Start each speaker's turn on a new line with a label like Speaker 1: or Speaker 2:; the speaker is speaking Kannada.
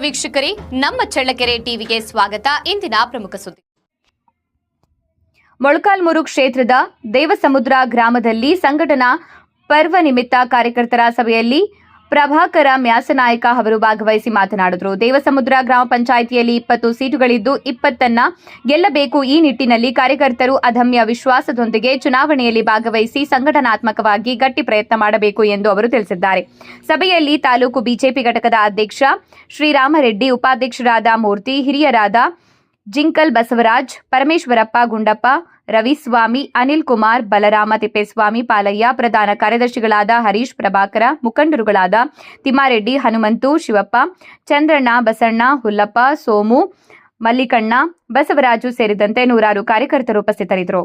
Speaker 1: ವೀಕ್ಷಕರೇ, ನಮ್ಮ ಚಳ್ಳಕೆರೆ ಟಿವಿಗೆ ಸ್ವಾಗತ. ಇಂದಿನ ಪ್ರಮುಖ ಸುದ್ದಿ. ಮೊಳಕಾಲ್ಮೂರು ಕ್ಷೇತ್ರದ ದೇವಸಮುದ್ರ ಗ್ರಾಮದಲ್ಲಿ ಸಂಘಟನಾ ಪರ್ವ ನಿಮಿತ್ತ ಕಾರ್ಯಕರ್ತರ ಸಭೆಯಲ್ಲಿ ಪ್ರಭಾಕರ ಮ್ಯಾಸನಾಯಕ ಅವರು ಭಾಗವಹಿಸಿ ಮಾತನಾಡಿದರು. ದೇವಸಮುದ್ರ ಗ್ರಾಮ ಪಂಚಾಯಿತಿಯಲ್ಲಿ 20 ಸೀಟುಗಳಿದ್ದು 20 ಗೆಲ್ಲಬೇಕು. ಈ ನಿಟ್ಟಿನಲ್ಲಿ ಕಾರ್ಯಕರ್ತರು ಅದಮ್ಯ ವಿಶ್ವಾಸದೊಂದಿಗೆ ಚುನಾವಣೆಯಲ್ಲಿ ಭಾಗವಹಿಸಿ ಸಂಘಟನಾತ್ಮಕವಾಗಿ ಗಟ್ಟಿ ಪ್ರಯತ್ನ ಮಾಡಬೇಕು ಎಂದು ಅವರು ತಿಳಿಸಿದ್ದಾರೆ. ಸಭೆಯಲ್ಲಿ ತಾಲೂಕು ಬಿಜೆಪಿ ಘಟಕದ ಅಧ್ಯಕ್ಷ ಶ್ರೀರಾಮರೆಡ್ಡಿ, ಉಪಾಧ್ಯಕ್ಷರಾದ ಮೂರ್ತಿ, ಹಿರಿಯರಾದ ಜಿಂಕಲ್ ಬಸವರಾಜ್, ಪರಮೇಶ್ವರಪ್ಪ, ಗುಂಡಪ್ಪ, ರವಿಸ್ವಾಮಿ, ಅನಿಲ್ ಕುಮಾರ್, ಬಲರಾಮ, ತಿಪ್ಪೇಸ್ವಾಮಿ, ಪಾಲಯ್ಯ, ಪ್ರಧಾನ ಕಾರ್ಯದರ್ಶಿಗಳಾದ ಹರೀಶ್, ಪ್ರಭಾಕರ, ಮುಖಂಡರುಗಳಾದ ತಿಮ್ಮಾರೆಡ್ಡಿ, ಹನುಮಂತು, ಶಿವಪ್ಪ, ಚಂದ್ರಣ್ಣ, ಬಸಣ್ಣ, ಹುಲ್ಲಪ್ಪ, ಸೋಮು, ಮಲ್ಲಿಕಣ್ಣ, ಬಸವರಾಜು ಸೇರಿದಂತೆ ನೂರಾರು ಕಾರ್ಯಕರ್ತರು ಉಪಸ್ಥಿತರಿದ್ದರು.